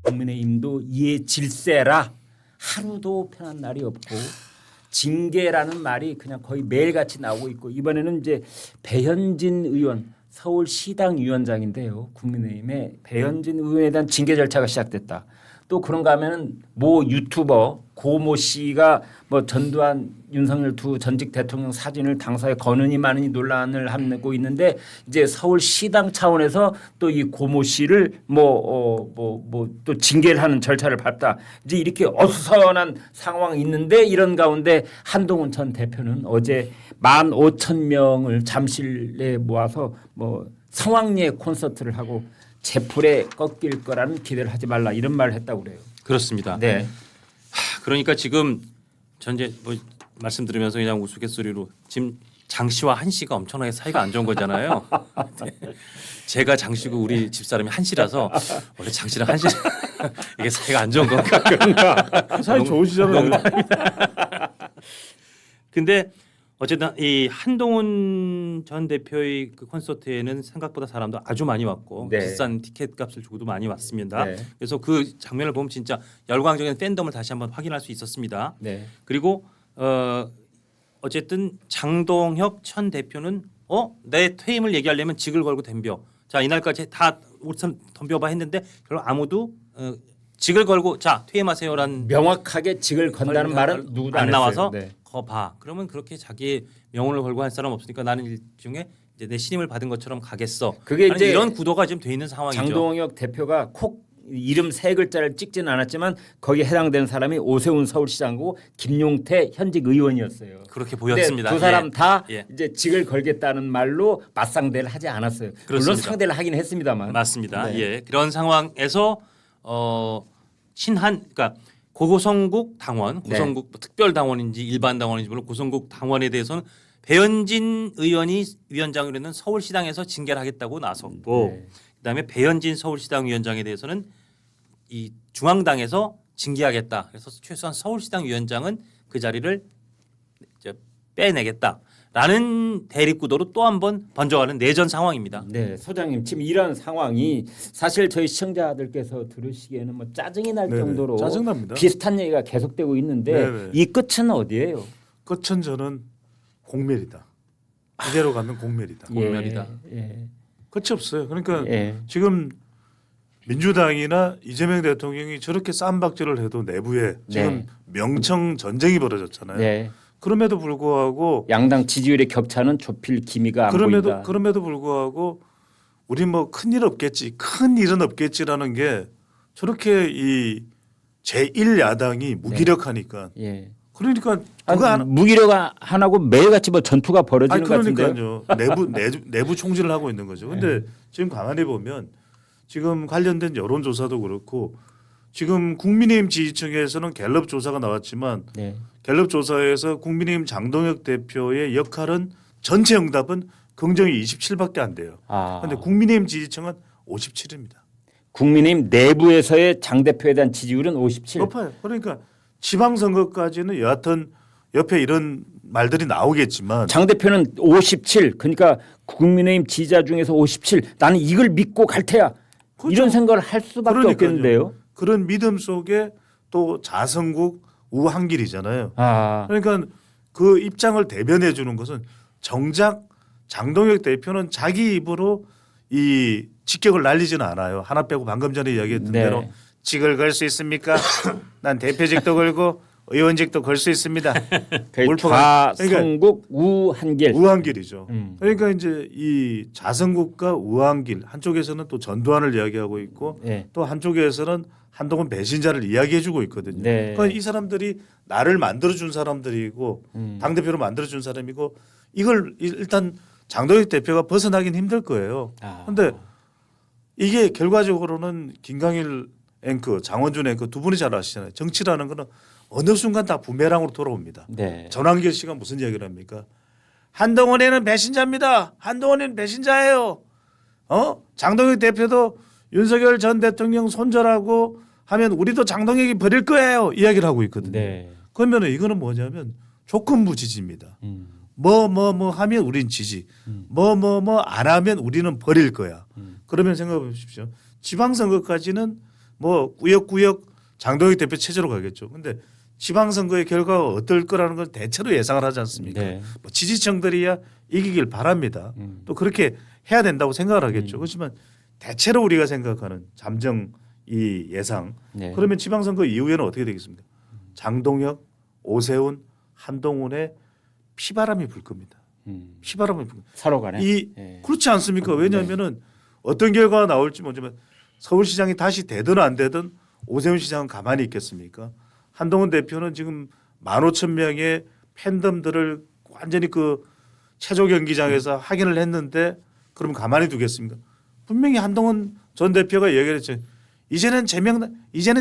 국민의힘도 이에 질세라 하루도 편한 날이 없고 징계라는 말이 그냥 거의 매일같이 나오고 있고 이번에는 이제 배현진 의원 서울시당 위원장인데요. 국민의힘의 배현진 의원에 대한 징계 절차가 시작됐다. 또 그런가 하면은 모 유튜버 고모 씨가 뭐 전두환 윤석열 두 전직 대통령 사진을 당사에 거느니 마느니 논란을 하고 있는데 이제 서울시당 차원에서 또 이 고모 씨를 또 징계를 하는 절차를 밟다. 이제 이렇게 어수선한 상황이 있는데 이런 가운데 한동훈 전 대표는 어제 15,000명을 잠실에 모아서 뭐 성황리에 콘서트를 하고 제풀에 꺾일 거라는 기대를 하지 말라 이런 말을 했다고 그래요. 그렇습니다. 네. 그러니까 지금 전제 뭐 말씀 들으면서 그냥 우스갯소리로 지금 장 씨와 한 씨가 엄청나게 사이가 안 좋은 거잖아요. 네. 제가 장 씨고 우리 집사람이 한 씨라서 원래 장 씨랑 한 씨 이게 사이가 안 좋은 건가? 그런가? 사이 좋으시잖아요. 근데 어쨌든 이 한동훈 전 대표의 그 콘서트에는 생각보다 사람도 아주 많이 왔고 네. 비싼 티켓 값을 주고도 많이 왔습니다. 네. 그래서 그 장면을 보면 진짜 열광적인 팬덤을 다시 한번 확인할 수 있었습니다. 네. 그리고 어쨌든 장동혁 전 대표는 내 퇴임을 얘기하려면 직을 걸고 덤벼. 자 이날까지 다 우선 덤벼봐 했는데 결국 아무도 직을 걸고 자 퇴임하세요라는 명확하게 직을 건다는 말은 누구도 안 안 나와서 했어요. 네. 거 봐. 그러면 그렇게 자기 명운을 걸고 할 사람 없으니까 나는 일종의 이제 내 신임을 받은 것처럼 가겠어. 그게 이제 이제 이런 구도가 지금 돼 있는 상황이죠. 장동혁 대표가 콕 이름 세 글자를 찍지는 않았지만 거기에 해당되는 사람이 오세훈 서울시장이고 김용태 현직 의원이었어요. 그렇게 근데 보였습니다. 두 사람 다 예. 이제 직을 걸겠다는 말로 맞상대를 하지 않았어요. 물론 그렇습니다. 상대를 하긴 했습니다만. 맞습니다. 네. 예. 그런 상황에서 그러니까 고성국 당원, 네. 고성국 특별 당원인지 일반 당원인지 물론 고성국 당원에 대해서는 배현진 의원이 위원장으로 있는 서울시당에서 징계를 하겠다고 나섰고 네. 그다음에 배현진 서울시당 위원장에 대해서는 이 중앙당에서 징계하겠다. 그래서 최소한 서울시당 위원장은 그 자리를 이제 빼내겠다라는 대립구도로 또 한 번 번져가는 내전 상황입니다. 네, 소장님 지금 이런 상황이 사실 저희 시청자들께서 들으시기에는 뭐 짜증이 날 네네, 정도로 짜증납니다. 비슷한 얘기가 계속되고 있는데 네네. 이 끝은 어디예요? 끝은 저는 공멸이다. 이대로 가면 공멸이다. 공멸이다. 예, 끝이 없어요. 그러니까 예. 지금 민주당이나 이재명 대통령이 저렇게 쌈박질을 해도 내부에 지금 네. 명청 전쟁이 벌어졌잖아요. 네. 그럼에도 불구하고 양당 지지율의 격차는 좁힐 기미가 안 보인다. 그럼에도 불구하고 우리 뭐 큰일 없겠지, 큰 일은 없겠지라는 게 저렇게 이 제1야당이 무기력하니까 예. 그러니까 그거 하나 무기력 하나고 매일같이 뭐 전투가 벌어지는 것 같은데요. 그러니까요. 내부 총질을 하고 있는 거죠. 근데 지금 가만히 보면 지금 관련된 여론조사도 그렇고 지금 국민의힘 지지층에서는 갤럽 조사가 나왔지만 네. 갤럽 조사에서 국민의힘 장동혁 대표의 역할은 전체 응답은 긍정이 27밖에 안 돼요. 그런데 국민의힘 지지층은 57입니다. 국민의힘 내부에서의 장 대표에 대한 지지율은 57. 높아요. 그러니까 지방선거까지는 여하튼 옆에 이런 말들이 나오겠지만 장 대표는 57. 그러니까 국민의힘 지지자 중에서 57. 나는 이걸 믿고 갈 테야. 그렇죠. 이런 생각을 할 수밖에 그러니까요. 없겠는데요. 그런 믿음 속에 또 자성국 우한길이잖아요. 그러니까 그 입장을 대변해 주는 것은 정작 장동혁 대표는 자기 입으로 이 직격을 날리지는 않아요. 하나 빼고 방금 전에 이야기했던 네. 대로 직을 걸 수 있습니까? 난 대표직도 걸고 의원직도 걸 수 있습니다. 좌성국 우한길. 우한길이죠. 그러니까 이제 이 자성국과 우한길 한쪽에서는 또 전두환을 이야기하고 있고 네. 또 한쪽에서는 한동훈 배신자를 이야기해주고 있거든요. 네. 그러니까 이 사람들이 나를 만들어준 사람들이고 당 대표로 만들어준 사람이고 이걸 일단 장동혁 대표가 벗어나긴 힘들 거예요. 그런데 이게 결과적으로는 김강일 앵커, 장원준 앵커 두 분이 잘 아시잖아요. 정치라는 거는 어느 순간 다 부메랑으로 돌아옵니다. 네. 전환길 씨가 무슨 이야기를 합니까? 한동훈에는 배신자입니다. 한동훈에는 배신자예요. 장동혁 대표도 윤석열 전 대통령 손절하고 하면 우리도 장동혁이 버릴 거예요. 이야기를 하고 있거든요. 네. 그러면 이거는 뭐냐면 조건부 지지입니다. 뭐 하면 우린 지지. 뭐 안 하면 우리는 버릴 거야. 그러면 생각해 보십시오. 지방선거까지는 뭐 꾸역꾸역 장동혁 대표 체제로 가겠죠. 근데 지방선거의 결과가 어떨 거라는 건 대체로 예상을 하지 않습니까? 네. 뭐 지지층들이야 이기길 바랍니다. 또 그렇게 해야 된다고 생각을 하겠죠. 그렇지만 대체로 우리가 생각하는 잠정 이 예상 네. 그러면 지방선거 이후에는 어떻게 되겠습니까? 장동혁, 오세훈, 한동훈의 피바람이 불 겁니다. 피바람이 불 겁니다. 서로 간에 이 예. 그렇지 않습니까? 왜냐하면은 어떤 결과가 나올지 모르지만 서울시장이 다시 되든 안 되든 오세훈 시장은 가만히 있겠습니까? 한동훈 대표는 지금 15,000명의 팬덤들을 완전히 그 체조 경기장에서 확인을 했는데 그럼 가만히 두겠습니까? 분명히 한동훈 전 대표가 얘기를 했죠. 이제는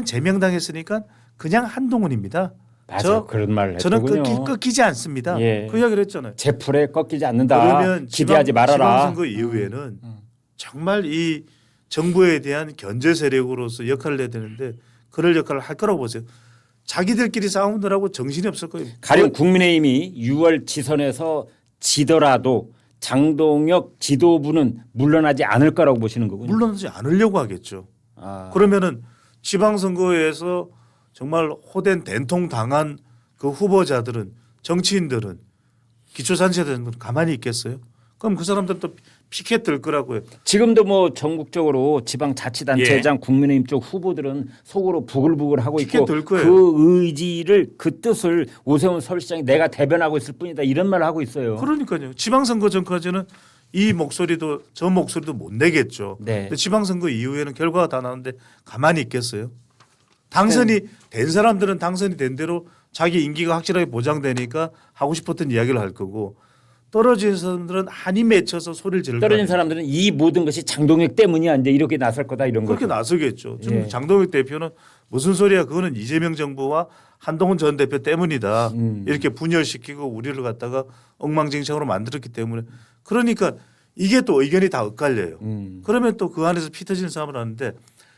제명당했으니까 그냥 한동훈입니다. 맞아 그런 말을 저는 했더군요. 꺾이지 않습니다. 예. 그 이야기를 했잖아요. 제풀에 꺾이지 않는다. 그러면 기대하지 말아라. 지방선거 이후에는 정말 이 정부에 대한 견제 세력으로서 역할을 해야 되는데 그럴 역할을 할 거라고 보세요. 자기들끼리 싸우느라고 정신이 없을 거예요. 가령 국민의힘이 6월 지선에서 지더라도 장동혁 지도부는 물러나지 않을 거라고 보시는 거군요. 물러나지 않으려고 하겠죠. 아, 그러면은 지방선거에서 정말 호된 된통 당한 그 후보자들은 정치인들은 기초단체들은 가만히 있겠어요? 그럼 그 사람들은 또 피켓 들 거라고요. 지금도 뭐 전국적으로 지방자치단체장 국민의힘 쪽 후보들은 속으로 부글부글 하고 있고 피켓 들 거예요. 그 의지를 그 뜻을 오세훈 서울시장이 내가 대변하고 있을 뿐이다 이런 말을 하고 있어요. 그러니까요. 지방선거 전까지는 이 목소리도 저 목소리도 못 내겠죠. 네. 근데 지방선거 이후에는 결과가 다 나오는데 가만히 있겠어요? 당선이 된 사람들은 당선이 된 대로 자기 임기가 확실하게 보장되니까 하고 싶었던 이야기를 할 거고 떨어진 사람들은 한이 맺혀서 소리를 지를 떨어진 거예요. 사람들은 이 모든 것이 장동혁 때문이야 이제 이렇게 나설 거다 이런 그렇게 거죠. 나서겠죠. 지금 예. 장동혁 대표는 무슨 소리야? 그거는 이재명 정부와 한동훈 전 대표 때문이다. 이렇게 분열시키고 우리를 갖다가 엉망진창으로 만들었기 때문에 그러니까 이게 또 의견이 다 엇갈려요. 그러면 또 그 안에서 피 터지는 싸움을 하는데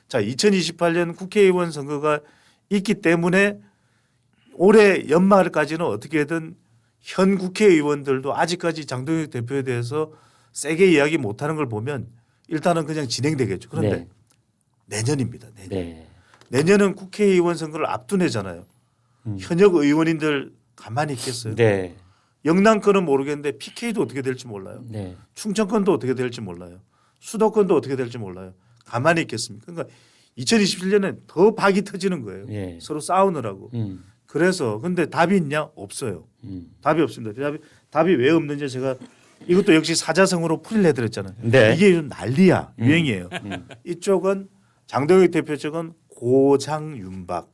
자 2028년 국회의원 선거가 있기 때문에 올해 연말까지는 어떻게든 현 국회의원들도 아직까지 장동혁 대표에 대해서 세게 이야기 못하는 걸 보면 일단은 그냥 진행되겠죠. 그런데 네. 내년입니다. 내년. 네. 내년은 국회의원 선거를 앞둔 해잖아요. 현역 의원인들 가만히 있겠어요? 네. 영남권은 모르겠는데 PK도 어떻게 될지 몰라요. 네. 충청권도 어떻게 될지 몰라요. 수도권도 어떻게 될지 몰라요. 가만히 있겠습니까? 그러니까 2027년엔 더 박이 터지는 거예요. 예. 서로 싸우느라고. 그래서 근데 답이 있냐? 없어요. 답이 없습니다. 답이 왜 없는지 제가 이것도 역시 사자성어로 풀이를 해드렸잖아요. 네. 이게 요즘 난리야. 유행이에요. 이쪽은 장동혁 대표 쪽은 고장윤박,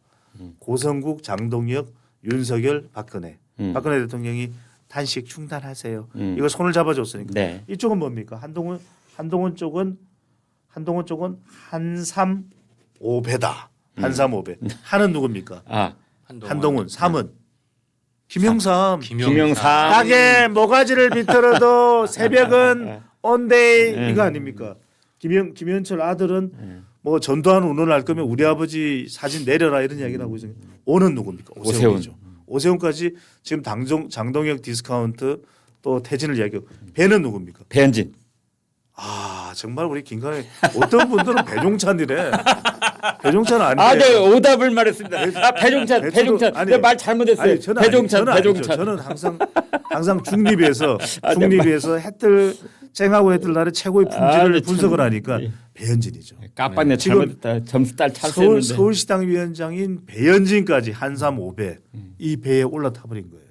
고성국, 장동혁, 윤석열, 박근혜. 박근혜 대통령이 단식 중단하세요. 이거 손을 잡아줬으니까. 네. 이쪽은 뭡니까? 한동훈 쪽은 한삼 오배다. 한삼 오배. 한은 누굽니까? 아 한동훈. 삼은 김영삼. 김영삼. 땅에 모가지를 비틀어도 새벽은 온데이 이거 아닙니까? 김현철 아들은 뭐 전두환 운운할 거면 우리 아버지 사진 내려라 이런 이야기를 하고 있어요. 오는 누굽니까? 오세훈이죠. 오세훈까지 지금 장동혁 디스카운트 또 퇴진을 이야기하고 배는 누굽니까? 배현진. 아 정말 우리 김관희 어떤 분들은 배종찬이래. 배종찬 아니에요. 아, 네 오답을 말했습니다. 아 배종찬, 배추도- 배종찬. 아니, 네, 말 잘못했어요. 아니, 저는 배종찬, 아니, 저는 배종찬. 아니죠. 저는 항상 중립에서 해뜰 쨍하고 해뜰 날의 최고의 품질을 네, 분석을 참. 하니까 배현진이죠. 깜빡네 지금 잘못했다. 점수 딸 찰수했는데. 서울시당 위원장인 배현진까지 한삼 5배 이 배에 올라타 버린 거예요.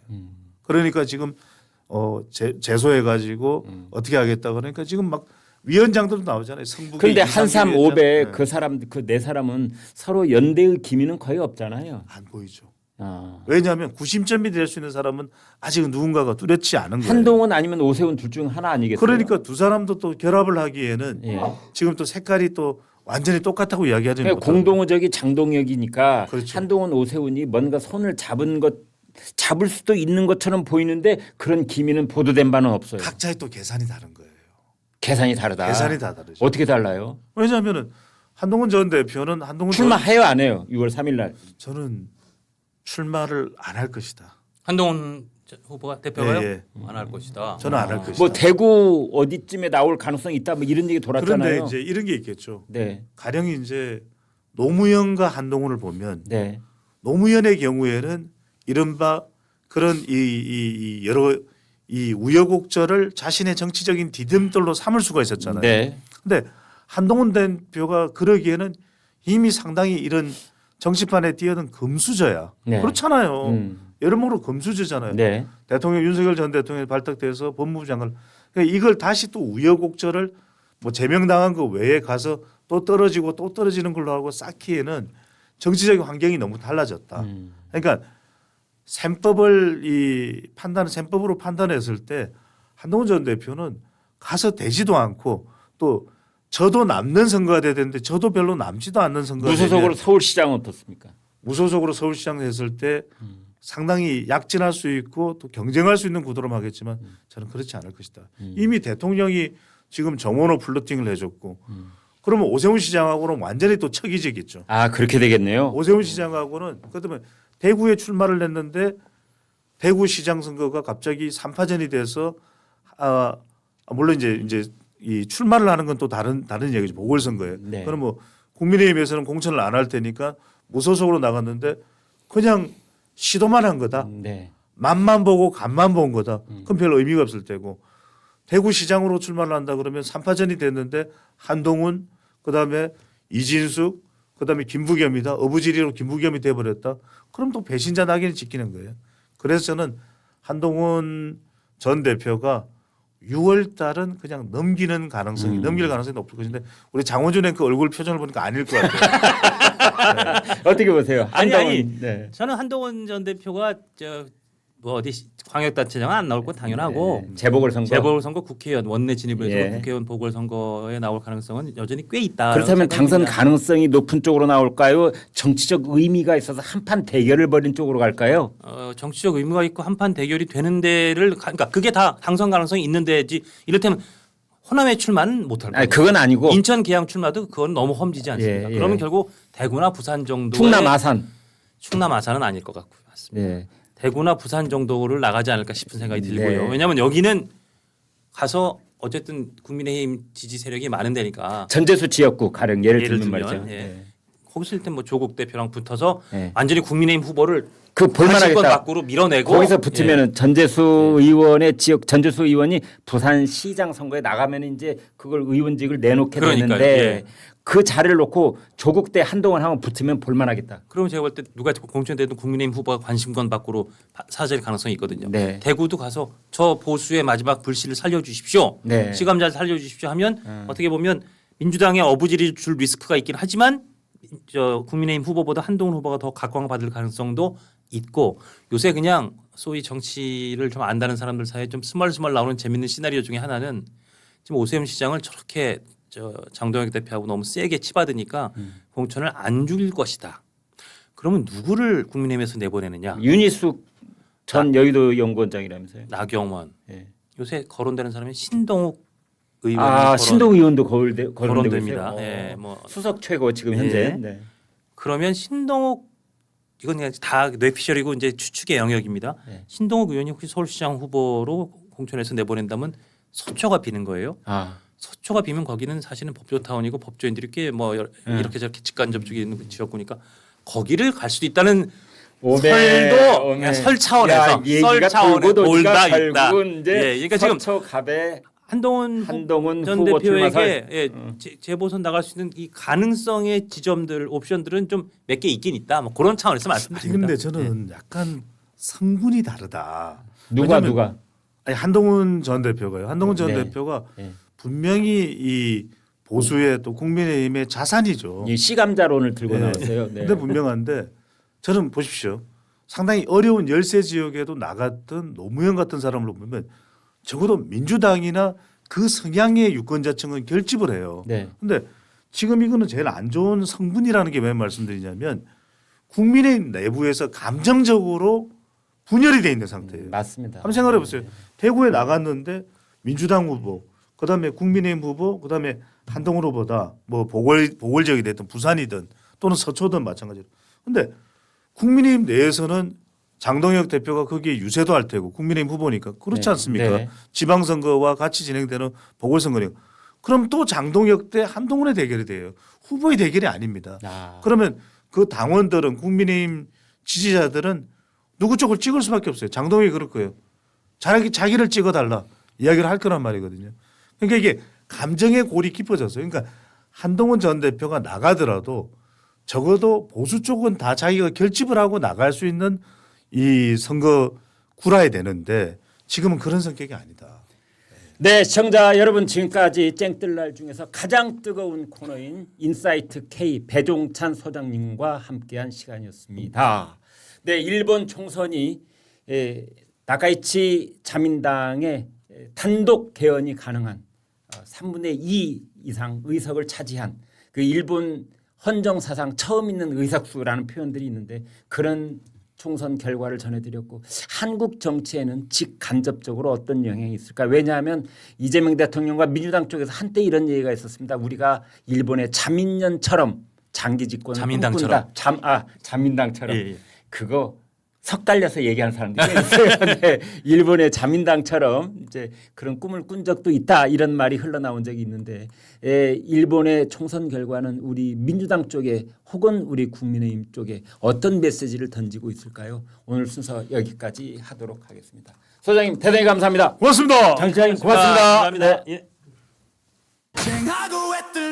그러니까 지금 제소해 가지고 어떻게 하겠다 그러니까 지금 막 위원장들도 나오잖아요. 성북. 그런데 한삼 오배 네. 그 사람 그 네 사람은 서로 연대의 기미는 거의 없잖아요. 안 보이죠. 아. 왜냐하면 구심점이 될 수 있는 사람은 아직 누군가가 뚜렷지 않은 거예요. 한동훈 아니면 오세훈 둘 중 하나 아니겠어요? 그러니까 두 사람도 또 결합을 하기에는 예. 지금 또 색깔이 또 완전히 똑같다고 이야기하지 그러니까 못하고. 공동의적이 장동혁이니까 그렇죠. 한동훈 오세훈이 뭔가 손을 잡을 수도 있는 것처럼 보이는데 그런 기미는 보도된 바는 없어요. 각자의 또 계산이 다른 거예요. 계산이 다르다. 계산이 다 다르죠. 어떻게 달라요? 왜냐하면은 한동훈 전 대표는 출마해요 안 해요? 6월 3일 날. 저는 출마를 안 할 것이다. 한동훈 후보가 대표가요? 예, 안 할 것이다. 저는 안 할 것이다. 뭐 대구 어디쯤에 나올 가능성이 있다 뭐 이런 얘기 그런데 돌았잖아요. 이제 이런 게 있겠죠. 네. 가령이 이제 노무현과 한동훈을 보면 네. 노무현의 경우에는 이른바 그런 이 여러 이 우여곡절을 자신의 정치적인 디딤돌로 삼을 수가 있었잖아요. 네. 근데 한동훈 대표가 그러기에는 이미 상당히 이런 정치판에 뛰어든 금수저야. 네. 그렇잖아요. 여러모로 금수저잖아요. 네. 대통령 윤석열 전 대통령이 발탁돼서 법무부 장관 그러니까 이걸 다시 또 우여곡절을 뭐 제명당한 그 외에 가서 또 떨어지고 또 떨어지는 걸로 하고 쌓기에는 정치적인 환경이 너무 달라졌다. 그러니까 셈법을 셈법으로 판단했을 때 한동훈 전 대표는 가서 되지도 않고 또 저도 남는 선거가 돼야 되는데 저도 별로 남지도 않는 선거가 무소속으로 서울시장은 어떻습니까? 무소속으로 서울시장 했을 때 상당히 약진할 수 있고 또 경쟁할 수 있는 구도로 하겠지만 저는 그렇지 않을 것이다. 이미 대통령이 지금 정원호 플러팅을 해줬고 그러면 오세훈 시장하고는 완전히 또 척이지겠죠. 아 그렇게 되겠네요. 오세훈 시장하고는 그다음에 대구에 출마를 했는데 대구 시장 선거가 갑자기 3파전이 돼서 물론 이제 이 출마를 하는 건 또 다른 얘기죠. 보궐선거에. 네. 그럼 뭐 국민의힘에서는 공천을 안 할 테니까 무소속으로 나갔는데 그냥 시도만 한 거다. 네. 맛만 보고 간만 본 거다. 그럼 별 의미가 없을 테고 대구시장으로 출마를 한다 그러면 3파전이 됐는데 한동훈 그다음에 이진숙 그다음에 김부겸이다. 어부지리로 김부겸이 돼버렸다. 그럼 또 배신자 낙인을 찍히는 거예요. 그래서 저는 한동훈 전 대표가 6월 달은 그냥 넘길 가능성이 높을 것인데 우리 장원준 앵커 얼굴 표정을 보니까 아닐 것 같아요. 어떻게 보세요? 아니, 한동훈. 네. 저는 한동훈 전 대표가 뭐 어디 광역단체장 안 나올 건 당연하고 재보궐선거 국회의원 원내 진입을 해서 예. 국회의원 보궐선거에 나올 가능성은 여전히 꽤 있다. 그렇다면 당선 가능성이 높은 쪽으로 나올까요? 정치적 의미가 있어서 한판 대결을 벌인 쪽으로 갈까요? 정치적 의미가 있고 한판 대결이 되는 데를 그러니까 그게 다 당선 가능성이 있는 데지. 이를테면 호남에 출마는 못할 거예요. 그건 아니고 인천 계양 출마도 그건 너무 험지지 않습니까? 예. 그러면 결국 대구나 부산 정도 충남 아산. 충남 아산은 아닐 것 같고요. 맞습니다. 네. 대구나 부산 정도를 나가지 않을까 싶은 생각이 들고요. 네. 왜냐하면 여기는 가서 어쨌든 국민의힘 지지 세력이 많은 데니까 전재수 지역구 가령 예를 예를 들면 들면 말이죠. 예. 거기서 일단 뭐 조국 대표랑 붙어서 네. 완전히 국민의힘 후보를 그 정권 볼만하겠다. 밖으로 밀어내고 거기서 붙으면은 전재수 의원의 지역 전재수 의원이 부산시장 선거에 나가면 이제 그걸 의원직을 내놓게 그러니까요. 되는데 예. 그 자리를 놓고 조국 대 한동훈 하면 붙으면 볼만하겠다. 그러면 제가 볼 때 누가 공천되든 국민의힘 후보가 관심권 밖으로 사질 가능성이 있거든요. 네. 대구도 가서 저 보수의 마지막 불씨를 살려주십시오. 네. 시감자를 살려주십시오 하면 어떻게 보면 민주당의 어부지리 줄 리스크가 있긴 하지만 국민의힘 후보보다 한동훈 후보가 더 각광받을 가능성도 있고 요새 그냥 소위 정치를 좀 안다는 사람들 사이에 좀 스멀스멀 나오는 재밌는 시나리오 중에 하나는 지금 오세훈 시장을 저렇게 장동혁 대표하고 너무 세게 치받으니까 공천을 안 줄 것이다. 그러면 누구를 국민의힘에서 내보내느냐? 윤희숙 전 여의도 연구원장이라면서요. 나경원. 예. 요새 거론되는 사람이 신동욱 의원. 신동 의원도 거론되고 거론됩니다. 있어요. 예, 뭐 수석 최고 지금 현재. 예. 네. 그러면 신동욱 이건 그냥 다 뇌피셜이고 이제 추측의 영역입니다. 네. 신동욱 의원이 혹시 서울시장 후보로 공천해서 내보낸다면 서초가 비는 거예요. 서초가 비면 거기는 사실은 법조타운이고 법조인들이 꽤 뭐 이렇게 저렇게 직간접적인 있는 지역구니까 거기를 갈 수도 있다는 설도 그냥 설 차원에서 설 차원의 올다 있다. 이제 그러니까 지금 서초 갑에 한동훈 한동훈 전 후보 대표에게 재보선 나갈 수 있는 이 가능성의 지점들 옵션들은 좀 몇 개 있긴 있다. 뭐 그런 차원에서 말씀드립니다. 근데 저는 약간 성분이 다르다. 누가 아니, 한동훈 전 대표가요. 한동훈 전 네. 대표가 네. 분명히 이 보수의 또 국민의힘의 자산이죠. 이 시감자론을 들고 네. 나왔어요. 네. 근데 분명한데 저는 보십시오. 상당히 어려운 열세 지역에도 나갔던 노무현 같은 사람을 보면 적어도 민주당이나 그 성향의 유권자층은 결집을 해요. 네. 근데 지금 이거는 제일 안 좋은 성분이라는 게 왜 말씀드리냐면 국민의힘 내부에서 감정적으로 분열이 돼 있는 상태예요. 맞습니다. 한번 생각해 보세요. 대구에 나갔는데 민주당 후보, 그다음에 국민의힘 후보, 그다음에 한동훈 후보다 뭐 보궐 지역이 됐든 부산이든 또는 서초든 마찬가지로. 근데 국민의힘 내에서는 장동혁 대표가 거기에 유세도 할 테고 국민의힘 후보니까 그렇지 네. 않습니까? 네. 지방선거와 같이 진행되는 보궐선거니까 그럼 또 장동혁 대 한동훈의 대결이 돼요. 후보의 대결이 아닙니다. 그러면 그 당원들은 국민의힘 지지자들은 누구 쪽을 찍을 수밖에 없어요. 장동혁이 그럴 거예요. 자기를 찍어달라 이야기를 할 거란 말이거든요. 그러니까 이게 감정의 골이 깊어졌어요. 그러니까 한동훈 전 대표가 나가더라도 적어도 보수 쪽은 다 자기가 결집을 하고 나갈 수 있는 이 선거 구라야 되는데 지금은 그런 성격이 아니다. 네, 시청자 여러분 지금까지 쨍뜰날 중에서 가장 뜨거운 코너인 인사이트 K 배종찬 소장님과 함께한 시간이었습니다. 네, 일본 총선이 나카이치 자민당의 단독 개헌이 가능한 3분의 2 이상 의석을 차지한 그 일본 헌정 사상 처음 있는 의석수라는 표현들이 있는데 그런 총선 결과를 전해드렸고 한국 정치에는 직간접적으로 어떤 영향이 있을까? 왜냐하면 이재명 대통령과 민주당 쪽에서 한때 이런 얘기가 있었습니다. 우리가 일본의 자민련처럼 장기 집권을 자민당처럼. 자민당처럼 예. 그거 섞갈려서 얘기하는 사람들이 있어요. 네, 일본의 자민당처럼 이제 그런 꿈을 꾼 적도 있다 이런 말이 흘러나온 적이 있는데 일본의 총선 결과는 우리 민주당 쪽에 혹은 우리 국민의힘 쪽에 어떤 메시지를 던지고 있을까요? 오늘 순서 여기까지 하도록 하겠습니다. 소장님 대단히 감사합니다. 고맙습니다. 장 시장님 고맙습니다. 감사합니다. 네. 예. 쟁하고 했던